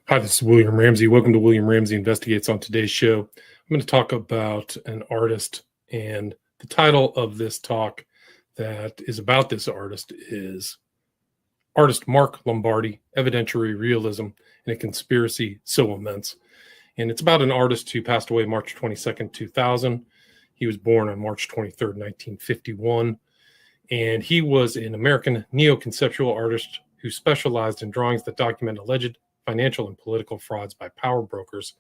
Hi, this is William Ramsey. Welcome to William Ramsey Investigates. On today's show, I'm going to talk about an artist, and the title of this talk that is about this artist is Artist Mark Lombardi, Evidentiary Realism in a Conspiracy So Immense. And it's about an artist who passed away March 22nd, 2000. He was born on March 23rd, 1951. And he was an American neo-conceptual artist who specialized in drawings that document alleged financial and political frauds by power brokers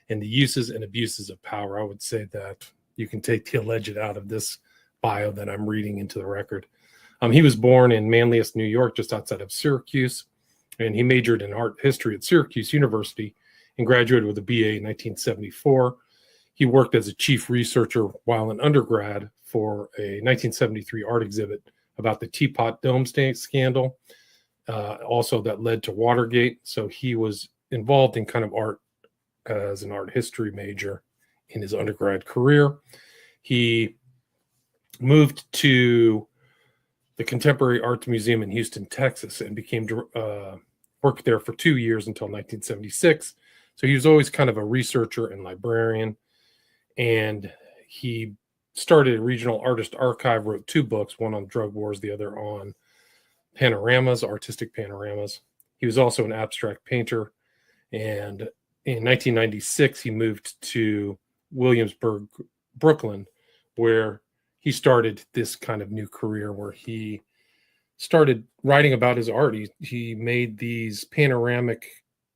and the uses and abuses of power. I would say that you can take the alleged out of this bio that I'm reading into the record. He was born in Manlius, New York, just outside of Syracuse, and he majored in art history at Syracuse University and graduated with a BA in 1974. He worked as a chief researcher while an undergrad for a 1973 art exhibit about the Teapot Dome scandal, also that led to Watergate. So he was involved in kind of art as an art history major in his undergrad career. He moved to the Contemporary Arts Museum in Houston, Texas, and worked there for 2 years until 1976. So he was always kind of a researcher and librarian. And he started a regional artist archive, wrote 2 books, one on drug wars, the other on panoramas, artistic panoramas. He was also an abstract painter. And in 1996, he moved to Williamsburg, Brooklyn, where he started this kind of new career where he started writing about his art. He made these panoramic,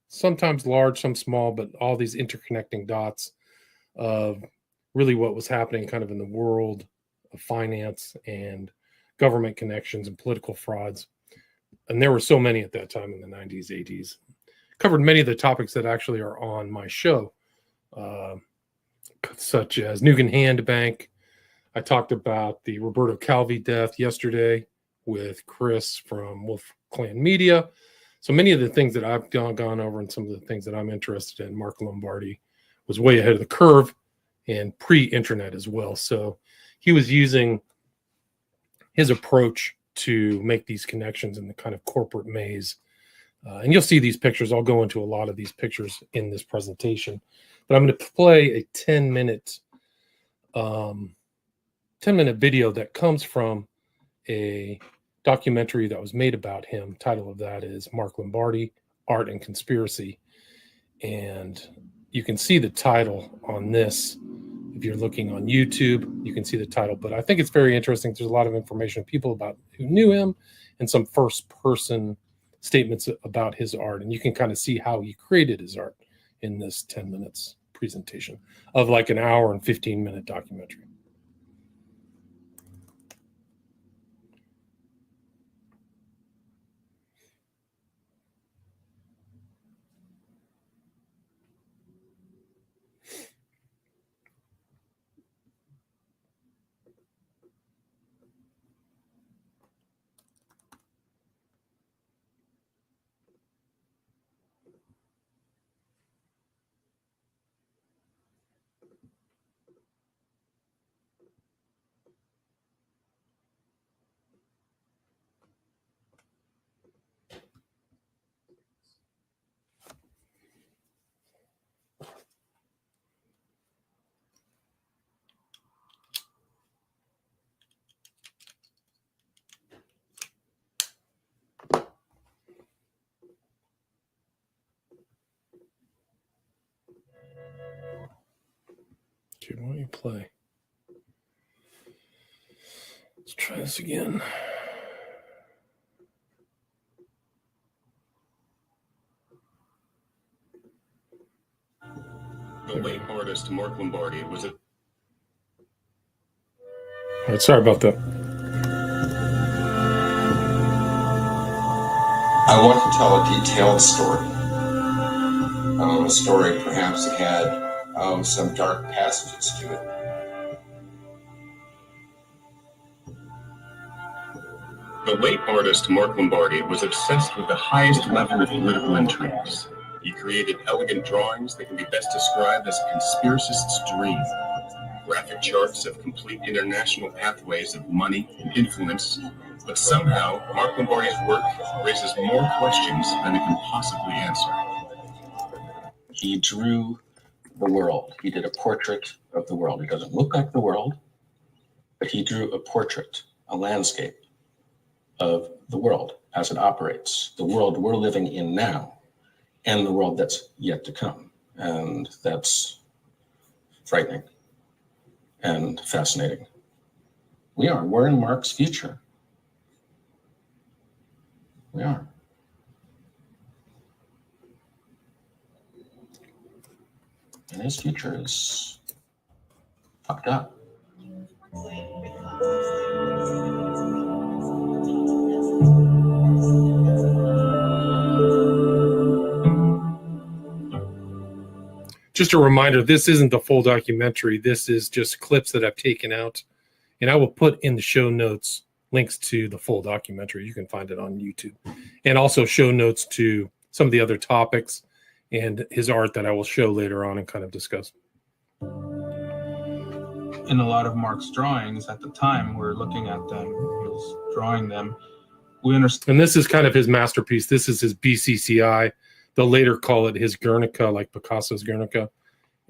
sometimes large, some small, but all these interconnecting dots of really what was happening kind of in the world of finance and government connections and political frauds. And there were so many at that time in the 90s, 80s. Covered many of the topics that actually are on my show, such as Nugan Hand Bank. I talked about the Roberto Calvi death yesterday with Chris from Wolf Clan Media. So many of the things that I've gone over and some of the things that I'm interested in, Mark Lombardi was way ahead of the curve and pre-internet as well. So he was using his approach to make these connections in the kind of corporate maze. And you'll see these pictures. I'll go into a lot of these pictures in this presentation. But I'm going to play a 10-minute video that comes from a documentary that was made about him. Title of that is Mark Lombardi, Art and Conspiracy. And you can see the title on this. If you're looking on YouTube, you can see the title. But I think it's very interesting. There's a lot of information, people about who knew him, and some first-person statements about his art. And you can kind of see how he created his art in this 10 minutes presentation of like an hour and 15-minute documentary. Okay, why don't you play? Let's try this again. The late artist Mark Lombardi was a... Sorry about that. I want to tell a detailed story. A story perhaps that had some dark passages to it. The late artist Mark Lombardi was obsessed with the highest level of political intrigues. He created elegant drawings that can be best described as a conspiracist's dream. Graphic charts of complete international pathways of money and influence. But somehow, Mark Lombardi's work raises more questions than it can possibly answer. He drew the world. He did a portrait of the world. It doesn't look like the world, but he drew a portrait, a landscape of the world as it operates, the world we're living in now, and the world that's yet to come. And that's frightening and fascinating. We're in Mark's future. We are. And his future is fucked up. Just a reminder, this isn't the full documentary. This is just clips that I've taken out. And I will put in the show notes links to the full documentary. You can find it on YouTube. And also show notes to some of the other topics and his art that I will show later on and kind of discuss. In a lot of Mark's drawings at the time, we're looking at them, he was drawing them. We understand. And this is kind of his masterpiece. This is his BCCI. They'll later call it his Guernica, like Picasso's Guernica.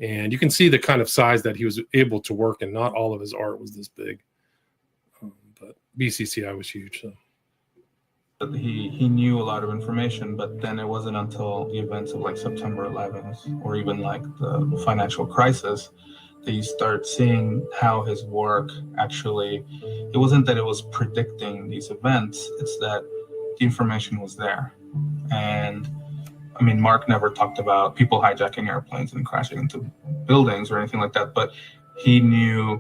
And you can see the kind of size that he was able to work, and not all of his art was this big. But BCCI was huge. So. He knew a lot of information, but then it wasn't until the events of like September 11th or even like the financial crisis that you start seeing how his work actually, it wasn't that it was predicting these events, it's that the information was there. And I mean, Mark never talked about people hijacking airplanes and crashing into buildings or anything like that, but he knew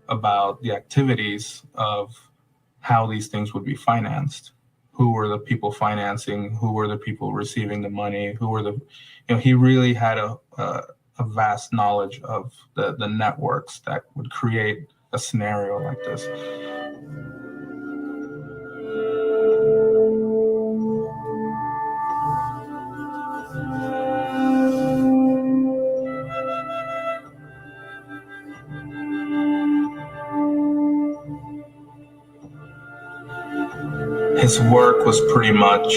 about the activities of how these things would be financed. Who were the people financing? Who were the people receiving the money? Who were the, he really had a vast knowledge of the networks that would create a scenario like this. His work was pretty much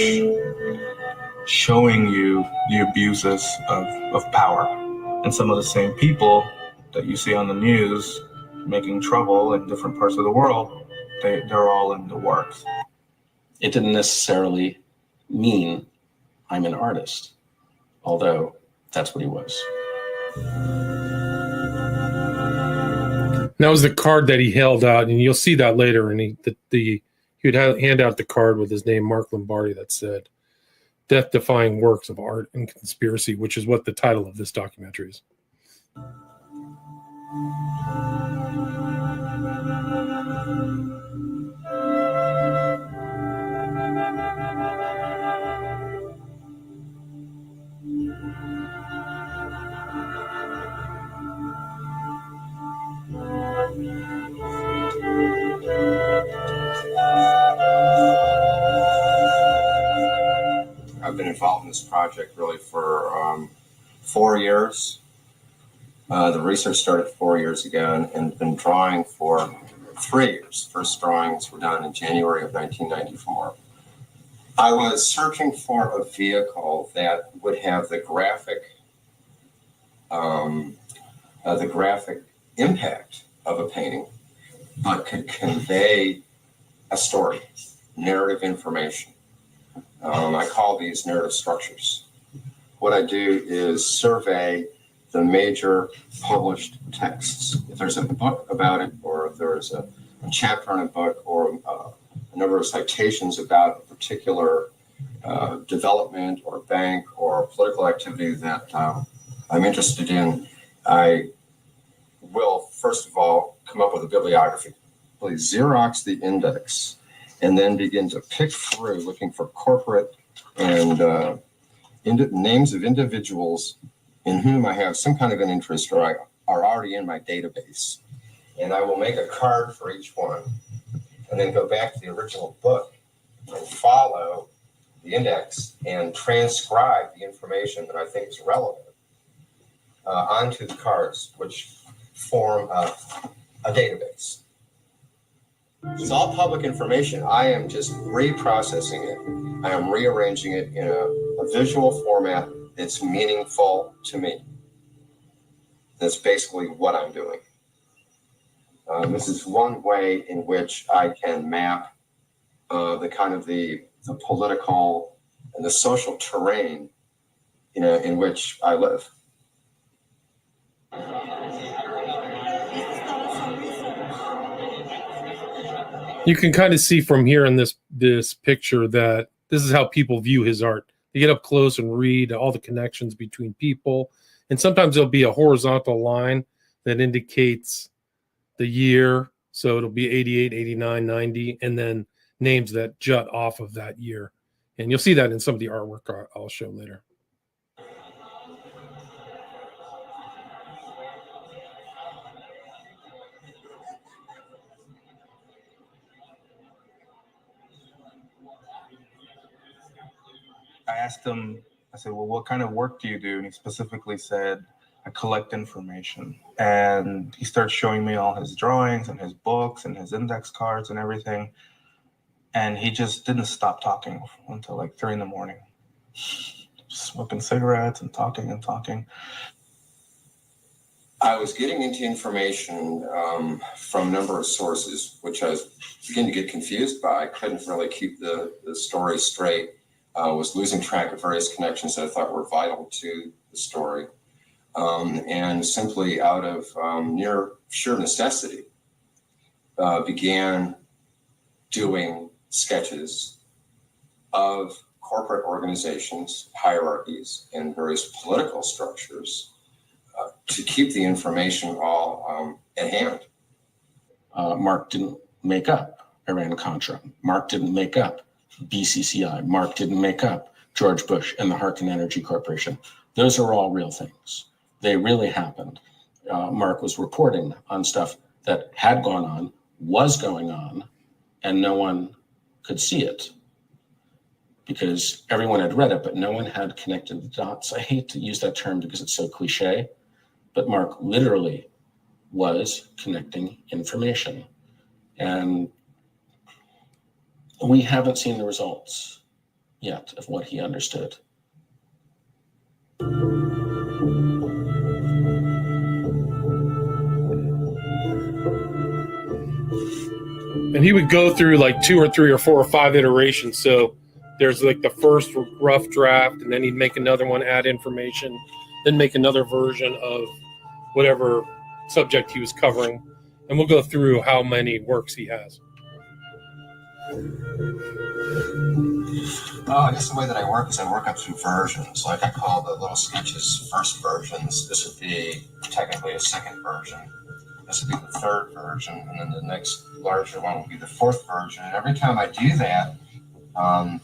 showing you the abuses of power. And some of the same people that you see on the news making trouble in different parts of the world, they're all in the works. It didn't necessarily mean I'm an artist, although that's what he was. That was the card that he held out, and you'll see that later. And he would hand out the card with his name, Mark Lombardi, that said, "Death-defying works of art and conspiracy," which is what the title of this documentary is. I've been involved in this project really for 4 years. The research started 4 years ago and been drawing for 3 years. First drawings were done in January of 1994. I was searching for a vehicle that would have the graphic impact of a painting, but could convey a story, narrative information. I call these narrative structures. What I do is survey the major published texts. If there's a book about it, or if there's a chapter in a book, or a number of citations about a particular development or bank or political activity that I'm interested in, I will, first of all, come up with a bibliography. Please Xerox the index, and then begin to pick through, looking for corporate and names of individuals in whom I have some kind of an interest or are already in my database. And I will make a card for each one, and then go back to the original book and follow the index and transcribe the information that I think is relevant onto the cards, which form a database. It's all public information. I am just reprocessing it. I am rearranging it in a visual format it's meaningful to me. That's basically what I'm doing. This is one way in which I can map the political and the social terrain, in which I live. You can kind of see from here in this picture that this is how people view his art. They get up close and read all the connections between people. And sometimes there'll be a horizontal line that indicates the year. So it'll be 88, 89, 90, and then names that jut off of that year. And you'll see that in some of the artwork I'll show later. I asked him, I said, well, what kind of work do you do? And he specifically said, I collect information. And he starts showing me all his drawings and his books and his index cards and everything. And he just didn't stop talking until like 3 a.m, smoking cigarettes and talking and talking. I was getting into information from a number of sources, which I was beginning to get confused by. I couldn't really keep the story straight. Was losing track of various connections that I thought were vital to the story. And simply out of near sheer necessity, began doing sketches of corporate organizations, hierarchies, and various political structures to keep the information all at hand. Mark didn't make up Iran-Contra. Mark didn't make up BCCI. Mark didn't make up George Bush and the Harkin Energy Corporation. Those are all real things. They really happened. Mark was reporting on stuff that had gone on, was going on, and no one could see it because everyone had read it, but no one had connected the dots. I hate to use that term because it's so cliche, but Mark literally was connecting information. And we haven't seen the results yet of what he understood. And he would go through like 2 or 3 or 4 or 5 iterations. So there's like the first rough draft, and then he'd make another one, add information, then make another version of whatever subject he was covering. And we'll go through how many works he has. I guess the way that I work is I work up through versions. Like I call the little sketches first versions. This would be technically a second version. This would be the third version. And then the next larger one will be the fourth version. And every time I do that, I'm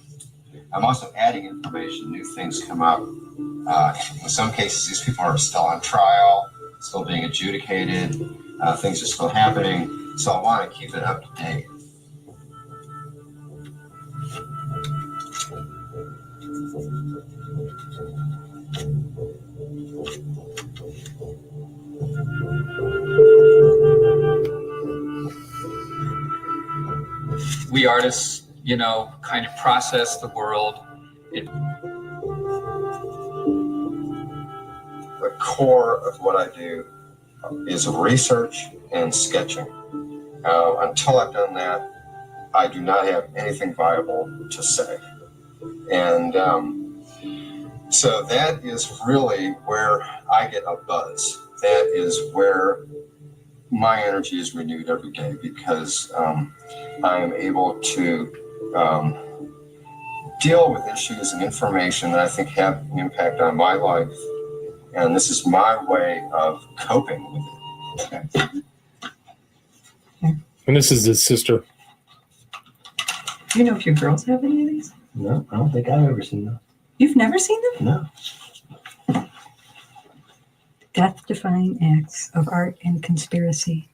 also adding information. New things come up. In some cases, these people are still on trial, still being adjudicated. Things are still happening. So I want to keep it up to date. We artists, kind of process the world. The core of what I do is research and sketching. Until I've done that, I do not have anything viable to say. And so that is really where I get a buzz. That is where my energy is renewed every day, because I am able to deal with issues and information that I think have an impact on my life. And this is my way of coping with it. And this is his sister. Do you know if your girls have any of these? No, I don't think I've ever seen them. You've never seen them? No. Death-defying acts of art and conspiracy.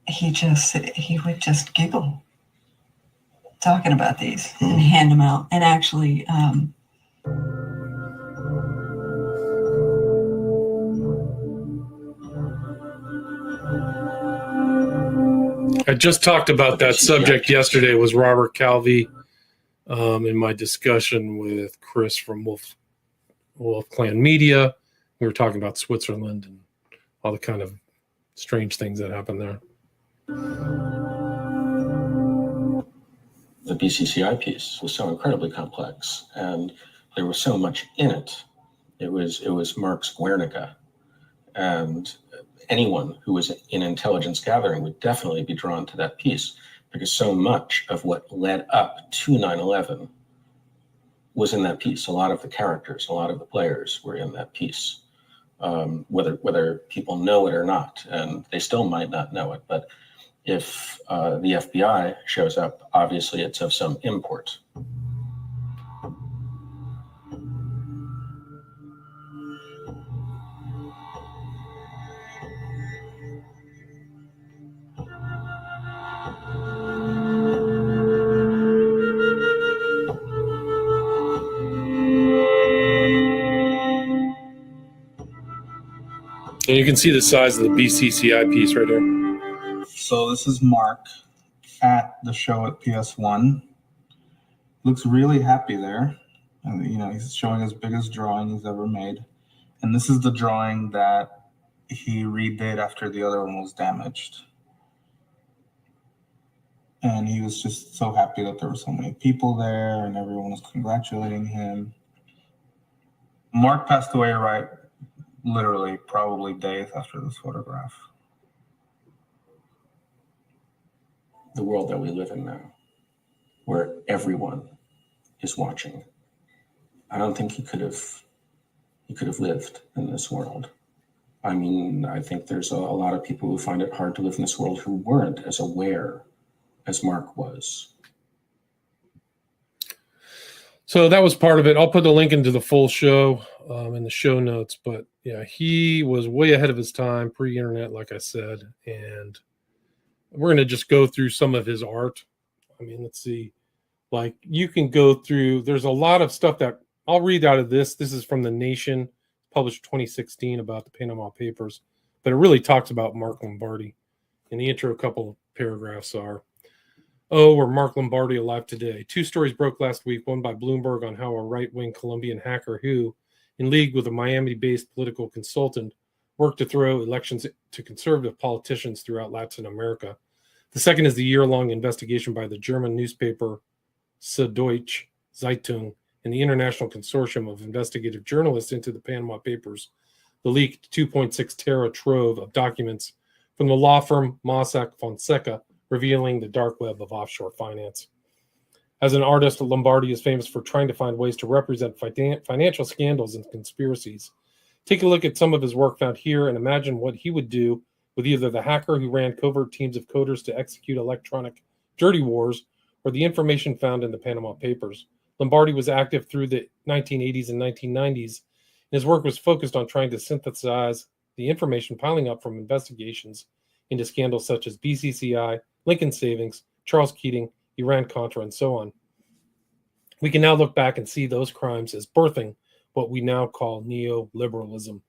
He would just giggle talking about these and hand them out. And actually, I just talked about that subject yesterday. Was Robert Calvi In my discussion with Chris from Wolf Clan Media, we were talking about Switzerland and all the kind of strange things that happen there. The BCCI piece was so incredibly complex, and there was so much in it. It was Mark's Guernica, and anyone who was in intelligence gathering would definitely be drawn to that piece, because so much of what led up to 9/11 was in that piece. A lot of the characters, a lot of the players were in that piece, whether people know it or not, and they still might not know it. But if the FBI shows up, obviously it's of some import. And you can see the size of the BCCI piece right here. So this is Mark at the show at PS1. Looks really happy there. And, he's showing his biggest drawing he's ever made. And this is the drawing that he redid after the other one was damaged. And he was just so happy that there were so many people there and everyone was congratulating him. Mark passed away literally probably days after this photograph. The world that we live in now, where everyone is watching. I don't think he could have lived in this world. I mean, I think there's a lot of people who find it hard to live in this world who weren't as aware as Mark was. So that was part of it. I'll put the link into the full show in the show notes. But yeah, he was way ahead of his time, pre-internet, like I said. And we're going to just go through some of his art. I mean, let's see. Like, you can go through, there's a lot of stuff that I'll read out of this. This is from The Nation, published 2016, about the Panama Papers. But it really talks about Mark Lombardi. In the intro, a couple of paragraphs are, "Oh, were Mark Lombardi alive today? 2 stories broke last week, one by Bloomberg on how a right-wing Colombian hacker who, in league with a Miami-based political consultant, worked to throw elections to conservative politicians throughout Latin America. The second is the year-long investigation by the German newspaper Süddeutsche Zeitung and the International Consortium of Investigative Journalists into the Panama Papers, the leaked 2.6 tera trove of documents from the law firm Mossack Fonseca, revealing the dark web of offshore finance. As an artist, Lombardi is famous for trying to find ways to represent financial scandals and conspiracies. Take a look at some of his work found here and imagine what he would do with either the hacker who ran covert teams of coders to execute electronic dirty wars or the information found in the Panama Papers. Lombardi was active through the 1980s and 1990s, and his work was focused on trying to synthesize the information piling up from investigations into scandals such as BCCI, Lincoln Savings, Charles Keating, Iran-Contra, and so on. We can now look back and see those crimes as birthing what we now call neoliberalism,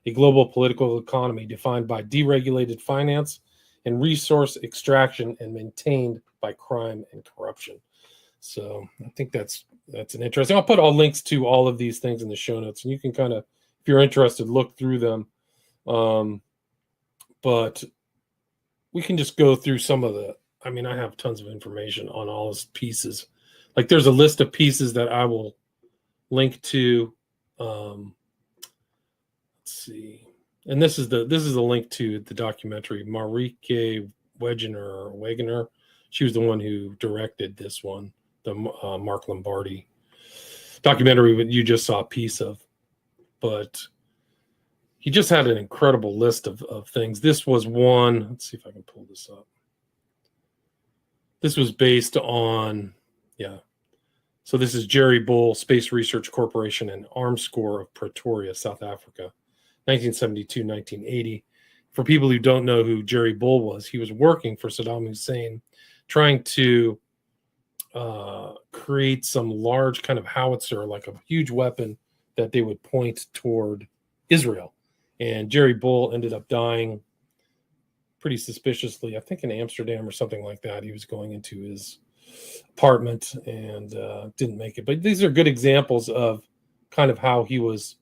a global political economy defined by deregulated finance and resource extraction and maintained by crime and corruption." So I think that's an interesting. I'll put all links to all of these things in the show notes, and you can kind of, if you're interested, look through them. But we can just go through some of the, I mean, I have tons of information on all his pieces. Like, there's a list of pieces that I will link to. Let's see. And this is the link to the documentary. Marieke Wegener. She was the one who directed this one, the Mark Lombardi documentary that you just saw a piece of. But he just had an incredible list of things. This was one. Let's see if I can pull this up. This was based on, So this is Jerry Bull, Space Research Corporation, and Armscor of Pretoria, South Africa, 1972, 1980. For people who don't know who Jerry Bull was, he was working for Saddam Hussein, trying to create some large kind of howitzer, like a huge weapon that they would point toward Israel. And Jerry Bull ended up dying pretty suspiciously, I think in Amsterdam or something like that. He was going into his apartment and didn't make it. But these are good examples of kind of how he was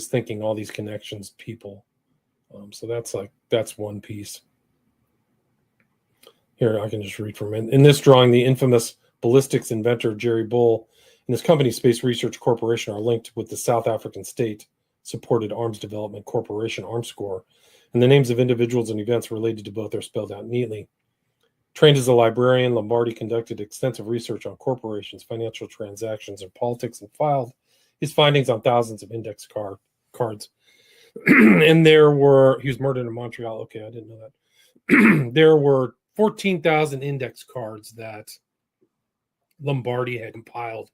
thinking, all these connections, people. So that's one piece. Here, I can just read from it. In this drawing, the infamous ballistics inventor Jerry Bull and his company Space Research Corporation are linked with the South African state-supported Arms Development Corporation, Armscor, and the names of individuals and events related to both are spelled out neatly. Trained as a librarian, Lombardi conducted extensive research on corporations, financial transactions, and politics, and filed his findings on thousands of index cards. And he was murdered in Montreal. Okay, I didn't know that. There were 14,000 index cards that Lombardi had compiled,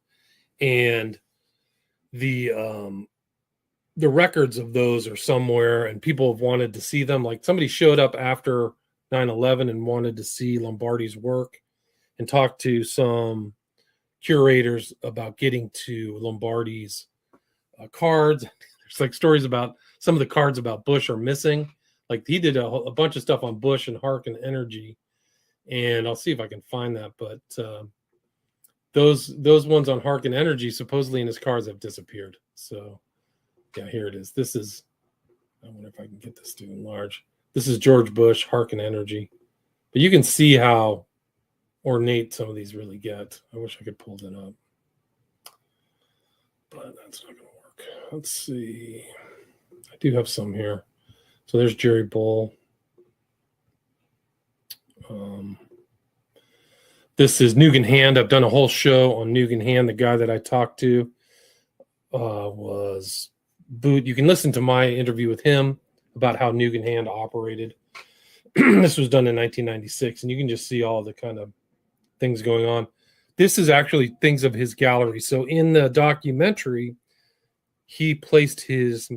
and the records of those are somewhere, and people have wanted to see them. Like, somebody showed up after 9/11 and wanted to see Lombardi's work and talked to some curators about getting to Lombardi's cards. There's like stories about some of the cards about Bush are missing. Like, he did a bunch of stuff on Bush and Harkin Energy, and I'll see if I can find that. But those ones on Harkin Energy supposedly in his cards have disappeared. So yeah, here it is. This is, I wonder if I can get this to enlarge. This is George Bush, Harkin Energy. But you can see how ornate some of these really get. I wish I could pull that up, but that's not going to work. Let's see. I do have some here. So there's Jerry Bull. This is Nugan Hand. I've done a whole show on Nugan Hand. The guy that I talked to was Boot. You can listen to my interview with him about how Nugan Hand operated. This was done in 1996, and you can just see all the kind of things going on. This is actually things of his gallery. So in the documentary, he placed his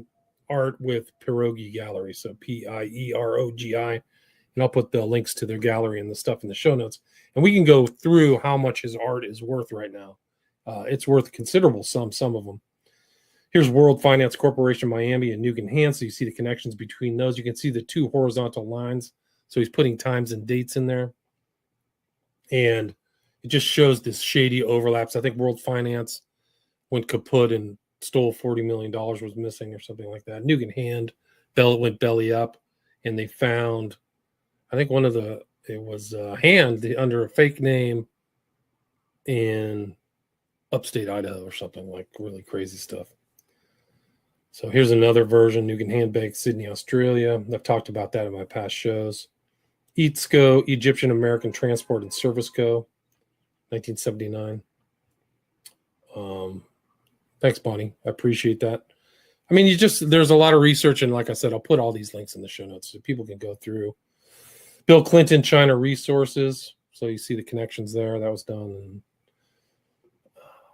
art with Pierogi Gallery, so P-I-E-R-O-G-I, and I'll put the links to their gallery and the stuff in the show notes. And we can go through how much his art is worth right now. It's worth considerable some of them. Here's World Finance Corporation Miami and Nugan Hand, so you see the connections between those. You can see the two horizontal lines, so he's putting times and dates in there. And it just shows this shady overlaps. I think World Finance went kaput and stole $40 million was missing or something like that. Nugan Hand, went belly up, and they found, I think it was Hand under a fake name in upstate Idaho or something, like really crazy stuff. So here's another version, Nugan Hand Bank, Sydney, Australia. I've talked about that in my past shows. EATSCO, Egyptian American Transport and Service Co., 1979. Thanks, Bonnie. I appreciate that. I mean, there's a lot of research, and like I said, I'll put all these links in the show notes so people can go through. Bill Clinton, China Resources. So you see the connections there. That was done in,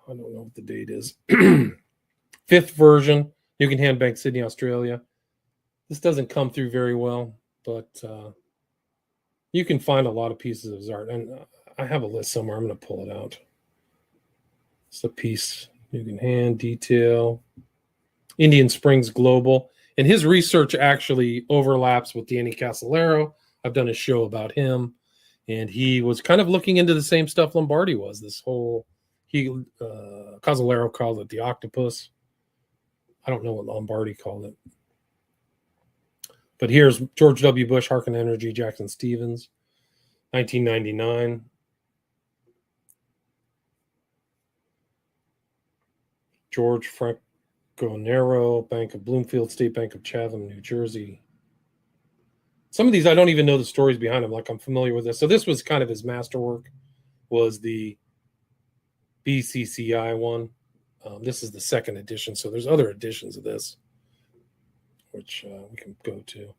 I don't know what the date is. Fifth version, Nugan Hand Bank, Sydney, Australia. This doesn't come through very well, but you can find a lot of pieces of his art. And I have a list somewhere. I'm going to pull it out. It's a piece, Nugan Hand, detail, Indian Springs Global. And his research actually overlaps with Danny Casolaro. I've done a show about him, and he was kind of looking into the same stuff Lombardi was. This whole, Casolaro called it the octopus. I don't know what Lombardi called it. But here's George W. Bush, Harkin Energy, Jackson Stevens, 1999. George Franconero, Bank of Bloomfield, State Bank of Chatham, New Jersey. Some of these, I don't even know the stories behind them. Like, I'm familiar with this. So this was kind of his masterwork, was the BCCI one. This is the second edition. So there's other editions of this, which we can go to.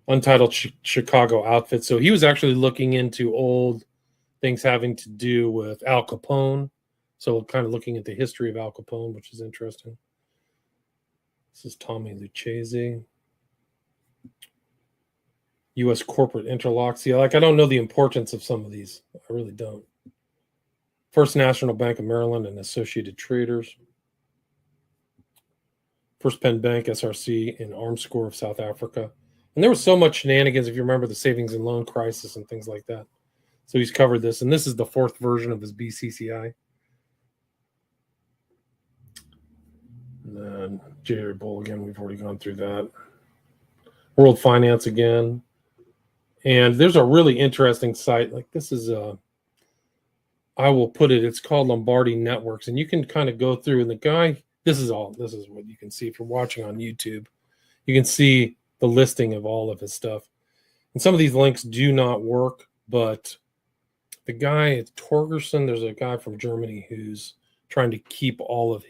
Untitled Chicago Outfit. So he was actually looking into old things having to do with Al Capone. So kind of looking at the history of Al Capone, which is interesting. This is Tommy Lucchese. U.S. corporate interlocks. Yeah, like, I don't know the importance of some of these. I really don't. First National Bank of Maryland and Associated Traders. First Penn Bank, SRC, and Armscor of South Africa. And there was so much shenanigans, if you remember the savings and loan crisis and things like that. So he's covered this, and this is the 4th version of his BCCI. And then Jerry Bull again, we've already gone through that. World Finance again. And there's a really interesting site. Like this is I will put it, it's called Lombardi Networks. And you can kind of go through, and the guy, this is what you can see if you're watching on YouTube. You can see the listing of all of his stuff. And some of these links do not work, but the guy at Torgerson, there's a guy from Germany who's trying to keep all of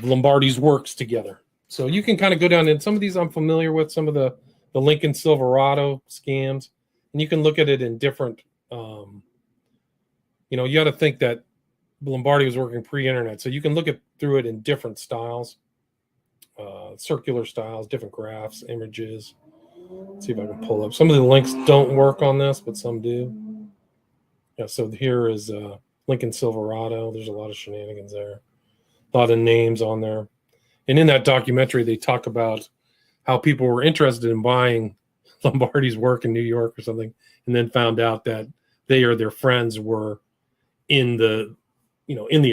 Lombardi's works together. So you can kind of go down, and some of these I'm familiar with, some of the Lincoln Silverado scams, and you can look at it in different, you got to think that Lombardi was working pre-internet, so you can look through it in different styles, circular styles, different graphs, images. Let's see if I can pull up. Some of the links don't work on this, but some do. Yeah, so here is Lincoln Silverado. There's a lot of shenanigans there. A lot of names on there. And in that documentary, they talk about how people were interested in buying Lombardi's work in New York or something, and then found out that they or their friends were in the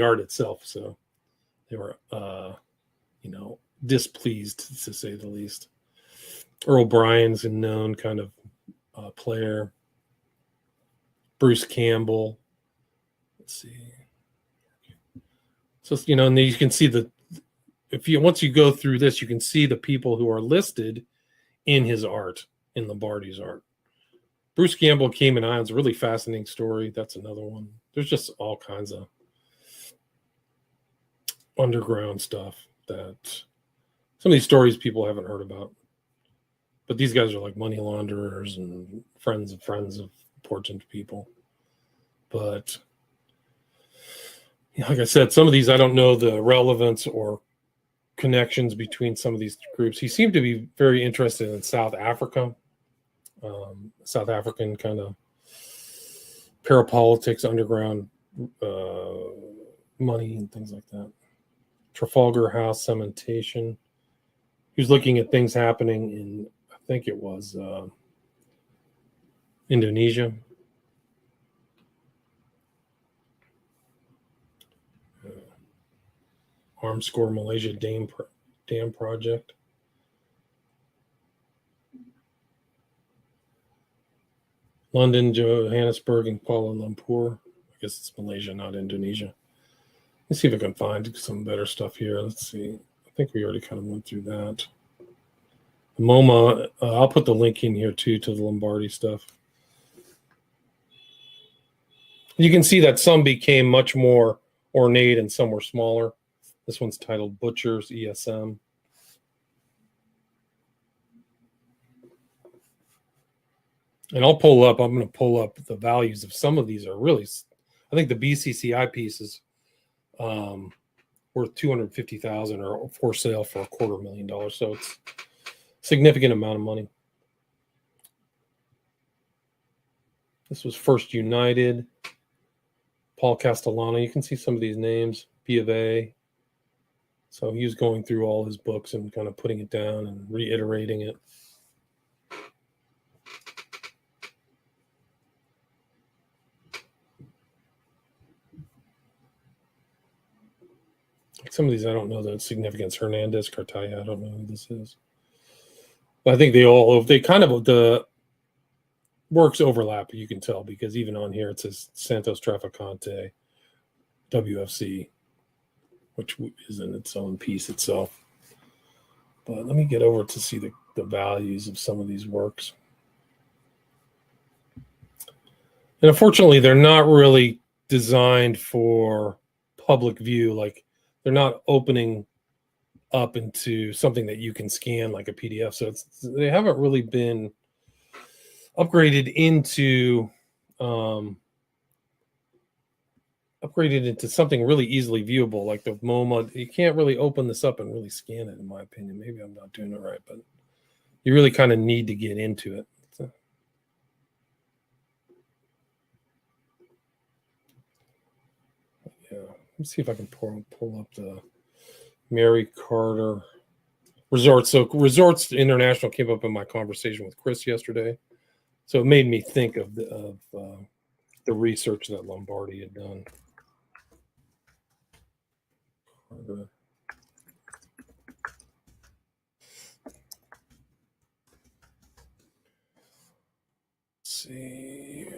art itself. So they were, displeased, to say the least. Earl Bryan's a known kind of player. Bruce Campbell. Let's see. So, and then you can see once you go through this, you can see the people who are listed in his art, in Lombardi's art. Bruce Campbell, Cayman Islands, a really fascinating story. That's another one. There's just all kinds of underground stuff that some of these stories people haven't heard about. But these guys are like money launderers and friends of important people. But like I said, some of these, I don't know the relevance or connections between some of these groups. He seemed to be very interested in South Africa, South African kind of parapolitics, underground money and things like that. Trafalgar House cementation. He was looking at things happening in, I think it was Indonesia. Armscore Malaysia Dam project. London, Johannesburg, and Kuala Lumpur. I guess it's Malaysia, not Indonesia. Let's see if I can find some better stuff here. Let's see. I think we already kind of went through that. MoMA, I'll put the link in here too to the Lombardi stuff. You can see that some became much more ornate and some were smaller. This one's titled Butchers ESM. And I'm going to pull up the values of some of these are really, I think the BCCI piece is worth $250,000 or for sale for $250,000. So it's a significant amount of money. This was First United, Paul Castellano. You can see some of these names, B of A. So he was going through all his books and kind of putting it down and reiterating it. Some of these I don't know the significance. Hernandez, Cartaya, I don't know who this is. But I think the works overlap, you can tell, because even on here it says Santos Traficante, WFC, which is in its own piece itself. But let me get over to see the values of some of these works. And unfortunately, they're not really designed for public view. Like, they're not opening up into something that you can scan like a PDF. So they haven't really been upgraded into something really easily viewable, like the MoMA. You can't really open this up and really scan it, in my opinion. Maybe I'm not doing it right, but you really kind of need to get into it. So, yeah, let's see if I can pull up the Mary Carter Resorts. So Resorts International came up in my conversation with Chris yesterday. So it made me think of the research that Lombardi had done. Let's see.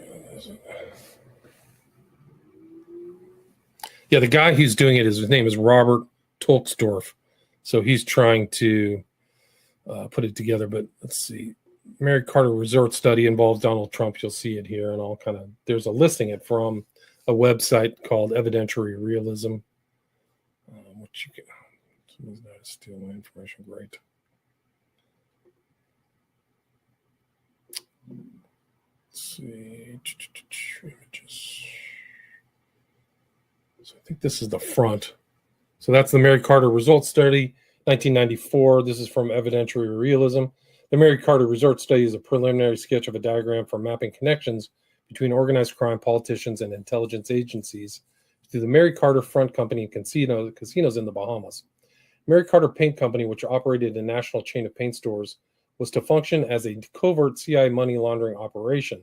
Yeah, the guy who's doing it, his name is Robert Tolksdorf. So he's trying to put it together. But let's see. Mary Carter Resort Study involves Donald Trump. You'll see it here, and there's a listing it from a website called Evidentiary Realism, which you can. Someone's not stealing my information. Great. Let's see. Images. So I think this is the front. So that's the Mary Carter Resort Study, 1994. This is from Evidentiary Realism. The Mary Carter Resort Study is a preliminary sketch of a diagram for mapping connections between organized crime, politicians, and intelligence agencies through the Mary Carter Front Company and casinos in the Bahamas. Mary Carter Paint Company, which operated a national chain of paint stores, was to function as a covert CIA money laundering operation.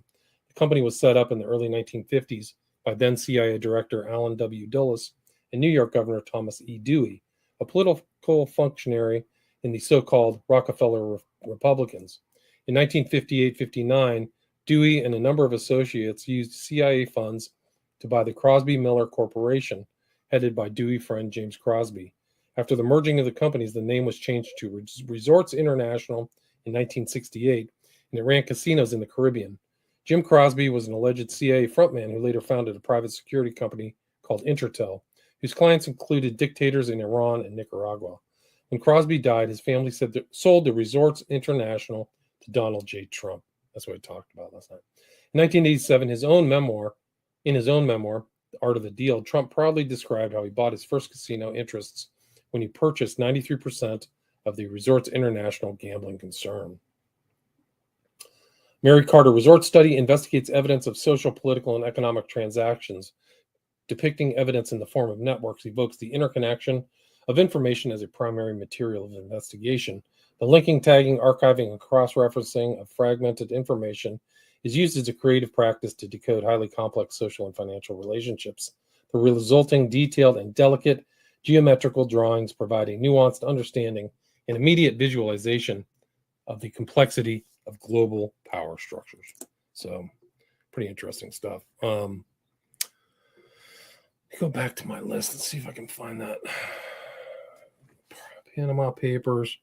The company was set up in the early 1950s by then CIA Director Allen W. Dulles and New York Governor Thomas E. Dewey, a political functionary in the so-called Rockefeller Republicans. In 1958-59, Dewey and a number of associates used CIA funds to buy the Crosby Miller Corporation, headed by Dewey friend James Crosby. After the merging of the companies, the name was changed to Resorts International in 1968, and it ran casinos in the Caribbean. Jim Crosby was an alleged CIA frontman who later founded a private security company called Intertel, whose clients included dictators in Iran and Nicaragua. When Crosby died, his family sold the Resorts International to Donald J. Trump. That's what we talked about last night. In 1987, in his own memoir, The Art of the Deal, Trump proudly described how he bought his first casino interests when he purchased 93% of the Resorts International gambling concern. Mary Carter Resort Study investigates evidence of social, political, and economic transactions. Depicting evidence in the form of networks evokes the interconnection of information as a primary material of investigation. The linking, tagging, archiving, and cross-referencing of fragmented information is used as a creative practice to decode highly complex social and financial relationships. The resulting detailed and delicate geometrical drawings provide a nuanced understanding and immediate visualization of the complexity of global power structures. So, pretty interesting stuff. Go back to my list and see if I can find that. Panama Papers.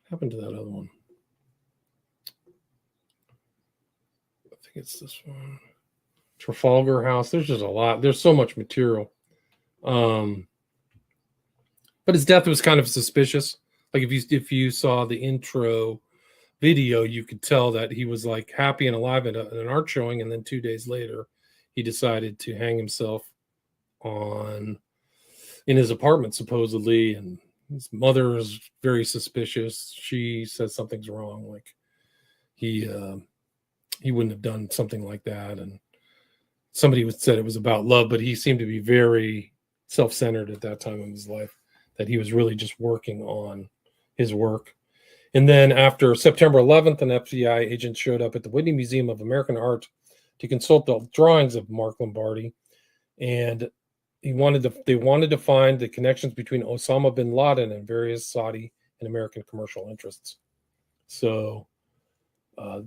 What happened to that other one? I think it's this one. Trafalgar House. There's just a lot. There's so much material. But his death was kind of suspicious. Like if you saw the intro video, you could tell that he was like happy and alive at an art showing, and then 2 days later, he decided to hang himself in his apartment, supposedly. And his mother is very suspicious. She says something's wrong, like he wouldn't have done something like that. And somebody said it was about love, but he seemed to be very self-centered at that time in his life, that he was really just working on his work. And then after September 11th, an FBI agent showed up at the Whitney Museum of American Art to consult the drawings of Mark Lombardi. And they wanted to find the connections between Osama bin Laden and various Saudi and American commercial interests. So the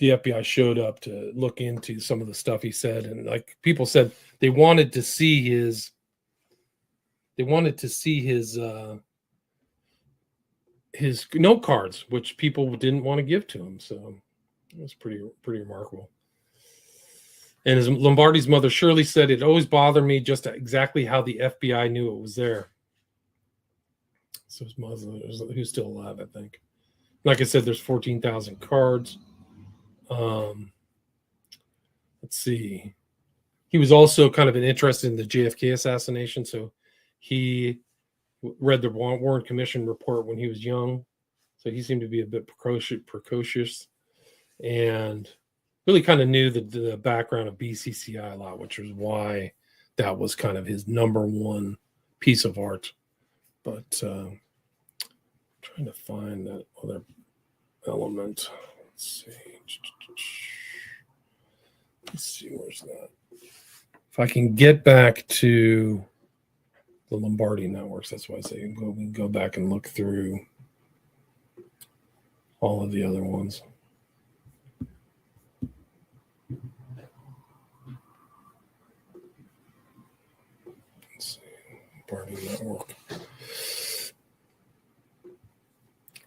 FBI showed up to look into some of the stuff he said. And like people said, they wanted to see his note cards, which people didn't want to give to him. So it was pretty remarkable. And as Lombardi's mother Shirley said, it always bothered me just exactly how the FBI knew it was there. So his mother, who's still alive, I think. Like I said, there's 14,000 cards. Let's see. He was also kind of interested in the JFK assassination. So he read the Warren Commission report when he was young. So he seemed to be a bit precocious and really kind of knew the background of BCCI a lot, which was why that was kind of his number one piece of art. But trying to find that other element. Let's see. Let's see, where's that? If I can get back to the Lombardi networks, that's why I say we can go back and look through all of the other ones. Let's see, Lombardi network.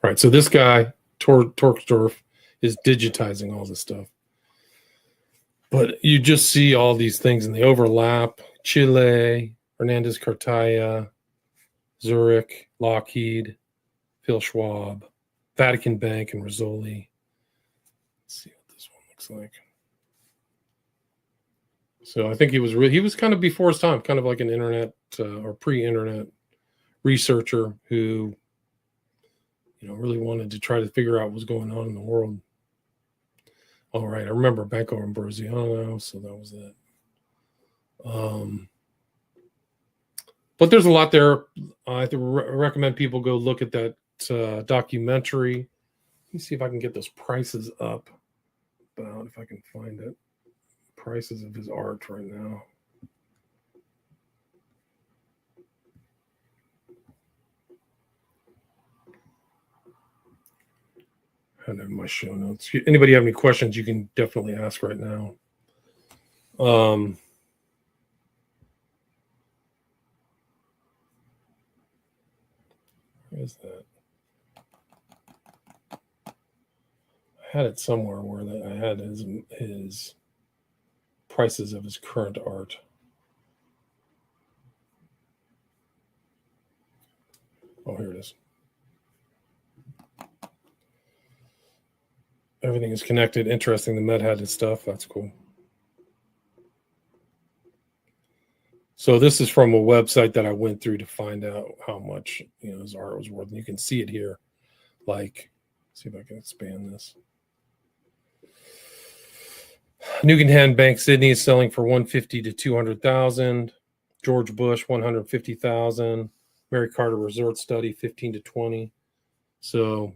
All right, so this guy, Torksdorf, is digitizing all this stuff. But you just see all these things and they overlap. Chile, Hernandez Cartaya, Zurich, Lockheed, Phil Schwab, Vatican Bank, and Rizzoli. Let's see what this one looks like. So I think he was kind of before his time, kind of like an internet or pre-internet researcher who, really wanted to try to figure out what's going on in the world. All right, I remember Banco Ambrosiano, so that was it. But there's a lot there. I recommend people go look at that documentary. Let me see if I can get those prices up. If I can find it. Prices of his art right now. I have my show notes. Anybody have any questions, you can definitely ask right now. What is that? I had it somewhere where I had his prices of his current art. Oh, here it is. Everything is connected. Interesting. The Met had his stuff. That's cool. So this is from a website that I went through to find out how much his art was worth. And you can see it here. See if I can expand this. Nugan Bank Sydney is selling for $150,000 to $200,000. George Bush $150,000. Mary Carter Resort Study $15,000 to $20,000. So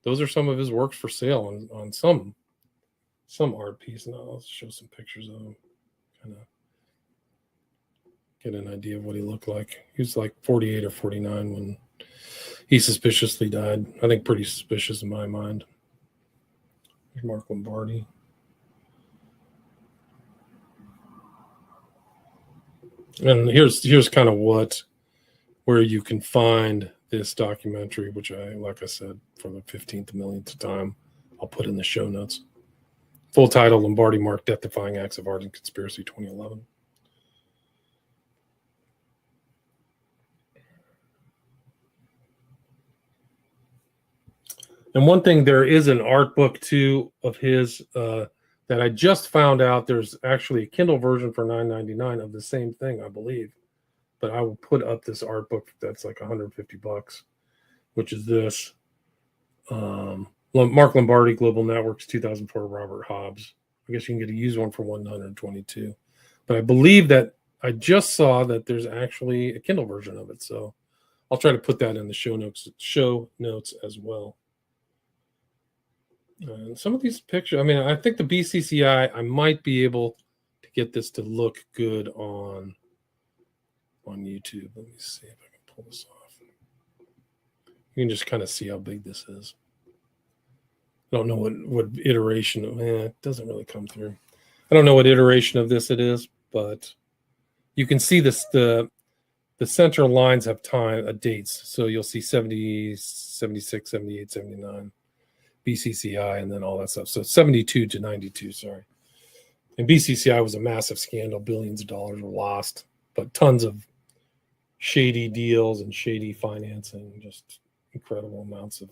those are some of his works for sale on some art piece. Now I'll show some pictures of him. Kind of get an idea of what he looked like. He was like 48 or 49 when he suspiciously died. I think pretty suspicious in my mind. Here's Mark Lombardi. And here's kind of where you can find this documentary, which like I said, for the 15th millionth time, I'll put in the show notes. Full title: Lombardi Mark, Death-Defying Acts of Art and Conspiracy, 2011. And one thing, there is an art book too of his that I just found out. There's actually a Kindle version for $9.99 of the same thing, I believe. But I will put up this art book that's like $150, which is this. Mark Lombardi, Global Networks, 2004, Robert Hobbs. I guess you can get a used one for $122. But I believe that I just saw that there's actually a Kindle version of it. So I'll try to put that in the show notes as well. Some of these pictures, I think the BCCI, I might be able to get this to look good on YouTube. Let me see if I can pull this off. You can just kind of see how big this is. I don't know what iteration of it doesn't really come through. I don't know what iteration of this it is, but you can see this. The center lines have dates. So you'll see 70, 76, 78, 79. BCCI, and then all that stuff. So 72 to 92, sorry. And BCCI was a massive scandal. Billions of dollars were lost, but tons of shady deals and shady financing, just incredible amounts of,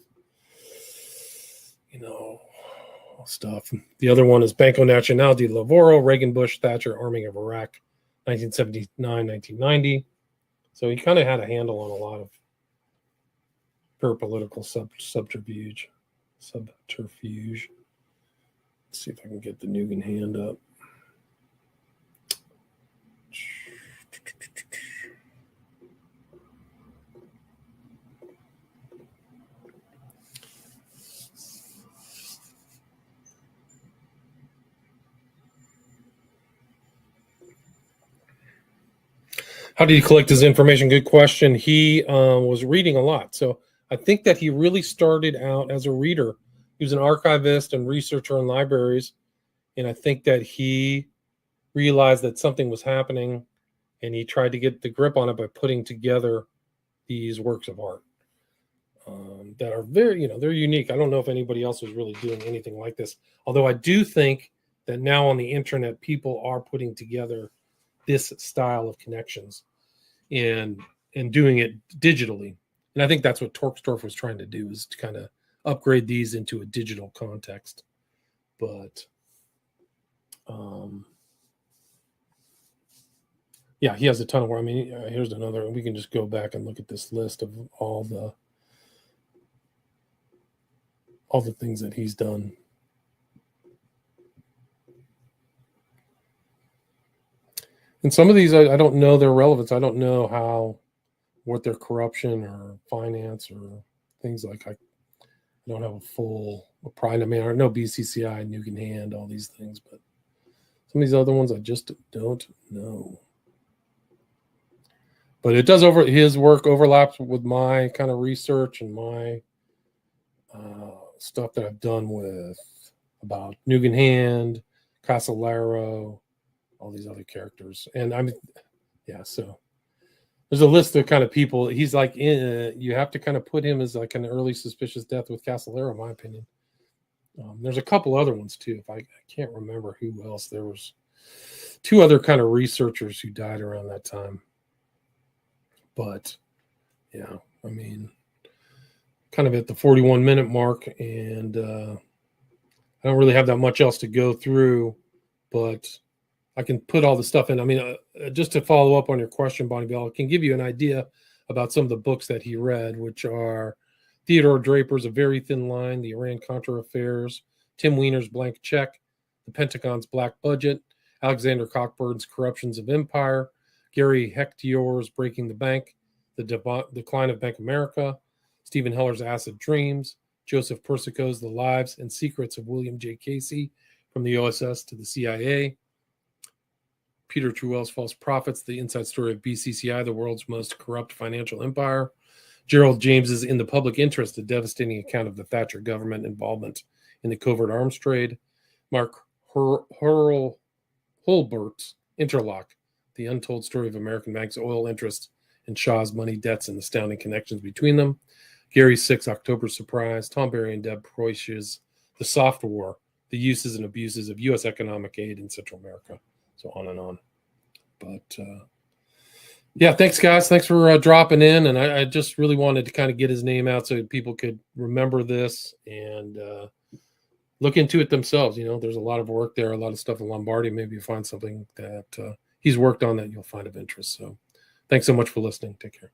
stuff. The other one is Banco Nacional de Lavoro, Reagan, Bush, Thatcher, arming of Iraq, 1979, 1990. So he kind of had a handle on a lot of political subterfuge. Let's see if I can get the Nugan hand up. How did he collect his information? Good question. He was reading a lot. So I think that he really started out as a reader. He was an archivist and researcher in libraries. And I think that he realized that something was happening, and he tried to get the grip on it by putting together these works of art that are very, they're unique. I don't know if anybody else was really doing anything like this. Although I do think that now on the internet, people are putting together this style of connections and doing it digitally. And I think that's what Torxdorf was trying to do, is to kind of upgrade these into a digital context. But yeah, he has a ton of work. I mean, here's another. We can just go back and look at this list of all the things that he's done. And some of these, I don't know their relevance. I don't know what their corruption or finance or things like. I don't have a full pride. I mean, I know BCCI, Nuke in Hand, all these things, but some of these other ones I just don't know. But it does his work overlaps with my kind of research and my stuff that I've done about Nuke in Hand, Casolaro, all these other characters. And so there's a list of kind of people. He's like, you have to kind of put him as like an early suspicious death with Casolaro, in my opinion. There's a couple other ones too. If I can't remember who else. There was 2 other kind of researchers who died around that time. But yeah, I mean, kind of at the 41-minute mark, and I don't really have that much else to go through, but I can put all the stuff in. I mean, just to follow up on your question, Bonnie Bell, I can give you an idea about some of the books that he read, which are Theodore Draper's A Very Thin Line, The Iran-Contra Affairs, Tim Weiner's Blank Check, The Pentagon's Black Budget, Alexander Cockburn's Corruptions of Empire, Gary Hector's Breaking the Bank, The Decline of Bank America, Stephen Heller's Acid Dreams, Joseph Persico's The Lives and Secrets of William J. Casey, From the OSS to the CIA, Peter Truell's False Prophets, The Inside Story of BCCI, the world's most corrupt financial empire, Gerald James's In the Public Interest, a devastating account of the Thatcher government involvement in the covert arms trade, Mark Holbert's Interlock, The Untold Story of American Banks' Oil Interests and Shaw's Money Debts and Astounding Connections Between Them, Gary's 6 October Surprise, Tom Barry and Deb Preuss's The Soft War, The Uses and Abuses of U.S. Economic Aid in Central America, so on and on. But yeah, thanks, guys. Thanks for dropping in. And I just really wanted to kind of get his name out so people could remember this and look into it themselves. There's a lot of work there, a lot of stuff in Lombardi. Maybe you find something that he's worked on that you'll find of interest. So thanks so much for listening. Take care.